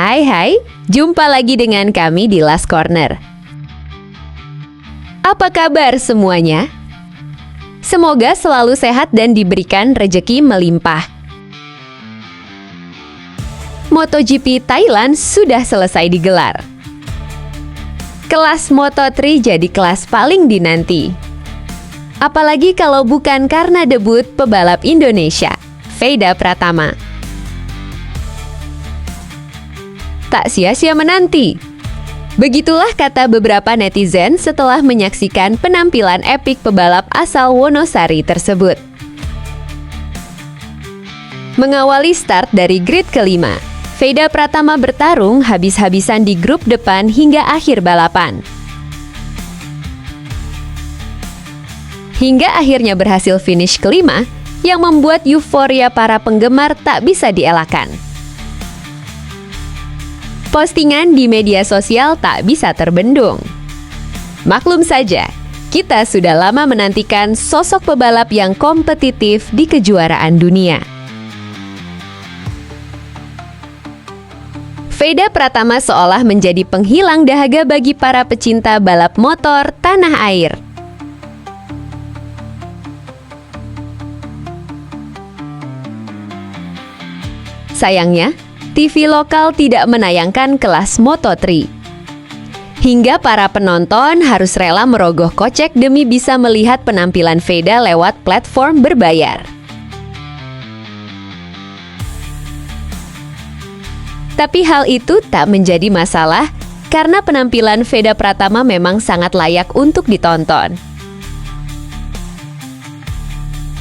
Hai, jumpa lagi dengan kami di Last Corner. Apa kabar semuanya? Semoga selalu sehat dan diberikan rejeki melimpah. MotoGP Thailand sudah selesai digelar. Kelas Moto3 jadi kelas paling dinanti. Apalagi kalau bukan karena debut pebalap Indonesia, Veda Pratama. Tak sia-sia menanti. Begitulah kata beberapa netizen setelah menyaksikan penampilan epik pebalap asal Wonosari tersebut. Mengawali start dari grid kelima, Veda Pratama bertarung habis-habisan di grup depan hingga akhir balapan. Hingga akhirnya berhasil finish kelima, yang membuat euforia para penggemar tak bisa dielakkan. Postingan di media sosial tak bisa terbendung. Maklum saja, kita sudah lama menantikan sosok pebalap yang kompetitif di kejuaraan dunia. Veda Pratama seolah menjadi penghilang dahaga bagi para pecinta balap motor tanah air. Sayangnya, TV lokal tidak menayangkan kelas Moto3. Hingga para penonton harus rela merogoh kocek demi bisa melihat penampilan Veda lewat platform berbayar. Tapi hal itu tak menjadi masalah karena penampilan Veda Pratama memang sangat layak untuk ditonton.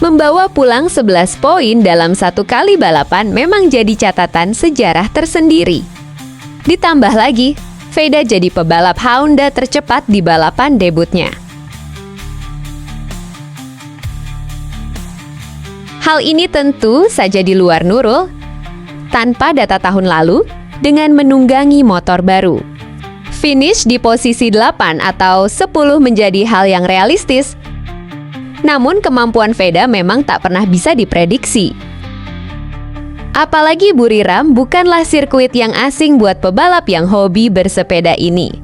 Membawa pulang 11 poin dalam satu kali balapan memang jadi catatan sejarah tersendiri. Ditambah lagi, Veda jadi pebalap Honda tercepat di balapan debutnya. Hal ini tentu saja di luar Nurul, tanpa data tahun lalu, dengan menunggangi motor baru. Finish di posisi 8 atau 10 menjadi hal yang realistis. Namun kemampuan Veda memang tak pernah bisa diprediksi. Apalagi Buriram bukanlah sirkuit yang asing buat pebalap yang hobi bersepeda ini.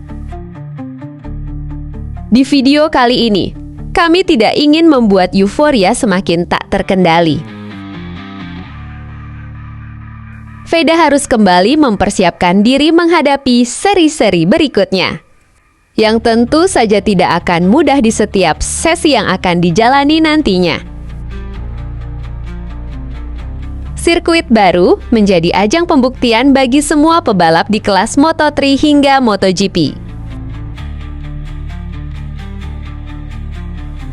Di video kali ini, kami tidak ingin membuat euforia semakin tak terkendali. Veda harus kembali mempersiapkan diri menghadapi seri-seri berikutnya, yang tentu saja tidak akan mudah di setiap sesi yang akan dijalani nantinya. Sirkuit baru menjadi ajang pembuktian bagi semua pebalap di kelas Moto3 hingga MotoGP.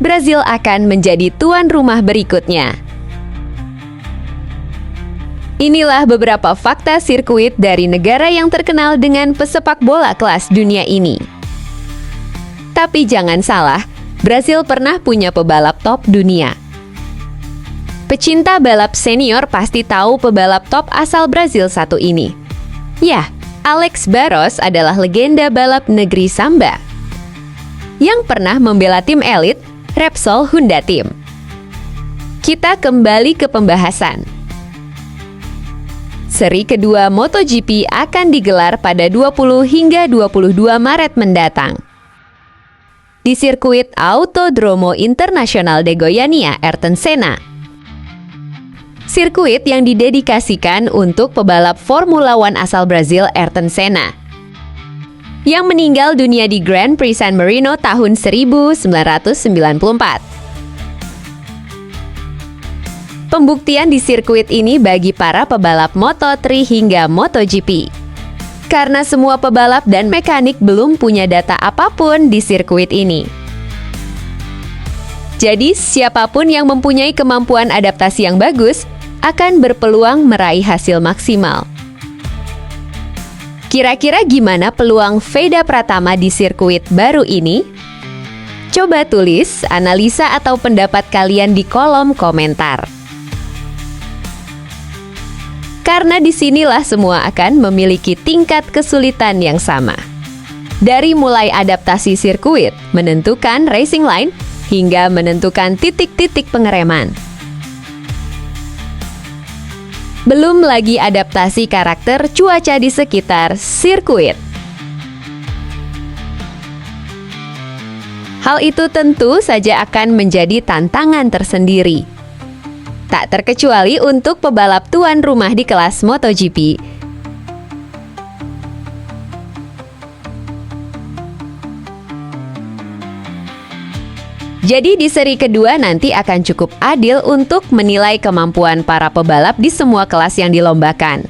Brazil akan menjadi tuan rumah berikutnya. Inilah beberapa fakta sirkuit dari negara yang terkenal dengan pesepak bola kelas dunia ini. Tapi jangan salah, Brazil pernah punya pebalap top dunia. Pecinta balap senior pasti tahu pebalap top asal Brazil satu ini. Ya, Alex Barros adalah legenda balap negeri Samba yang pernah membela tim elit Repsol Honda Team. Kita kembali ke pembahasan. Seri kedua MotoGP akan digelar pada 20 hingga 22 Maret mendatang. Di sirkuit Autodromo Internacional de Goiânia, Ayrton Senna. Sirkuit yang didedikasikan untuk pebalap Formula One asal Brazil, Ayrton Senna, yang meninggal dunia di Grand Prix San Marino tahun 1994. Pembuktian di sirkuit ini bagi para pebalap Moto3 hingga MotoGP. Karena semua pebalap dan mekanik belum punya data apapun di sirkuit ini. Jadi, siapapun yang mempunyai kemampuan adaptasi yang bagus akan berpeluang meraih hasil maksimal. Kira-kira gimana peluang Veda Pratama di sirkuit baru ini? Coba tulis analisa atau pendapat kalian di kolom komentar. Karena disinilah semua akan memiliki tingkat kesulitan yang sama. Dari mulai adaptasi sirkuit, menentukan racing line, hingga menentukan titik-titik pengereman. Belum lagi adaptasi karakter cuaca di sekitar sirkuit. Hal itu tentu saja akan menjadi tantangan tersendiri. Tak terkecuali untuk pebalap tuan rumah di kelas MotoGP. Jadi di seri kedua nanti akan cukup adil untuk menilai kemampuan para pebalap di semua kelas yang dilombakan.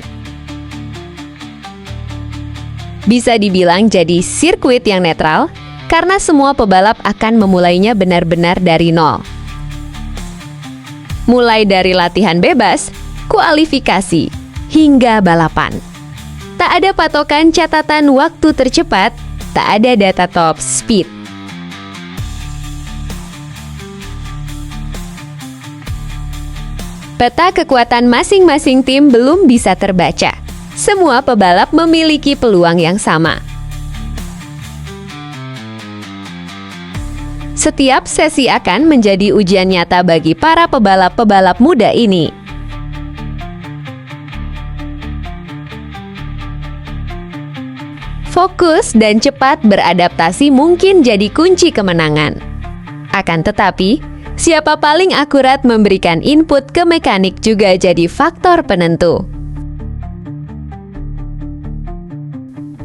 Bisa dibilang jadi sirkuit yang netral, karena semua pebalap akan memulainya benar-benar dari nol. Mulai dari latihan bebas, kualifikasi, hingga balapan. Tak ada patokan catatan waktu tercepat, tak ada data top speed. Peta kekuatan masing-masing tim belum bisa terbaca. Semua pebalap memiliki peluang yang sama. Setiap sesi akan menjadi ujian nyata bagi para pebalap-pebalap muda ini. Fokus dan cepat beradaptasi mungkin jadi kunci kemenangan. Akan tetapi, siapa paling akurat memberikan input ke mekanik juga jadi faktor penentu.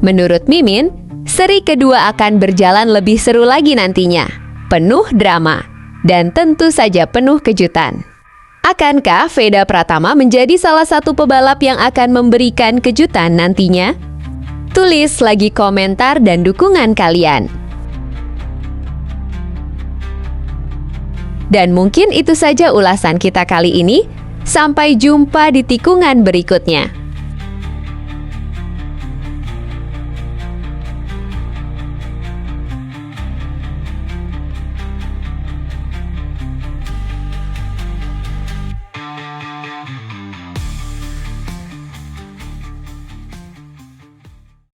Menurut Mimin, seri kedua akan berjalan lebih seru lagi nantinya, penuh drama, dan tentu saja penuh kejutan. Akankah Veda Pratama menjadi salah satu pebalap yang akan memberikan kejutan nantinya? Tulis lagi komentar dan dukungan kalian. Dan mungkin itu saja ulasan kita kali ini. Sampai jumpa di tikungan berikutnya.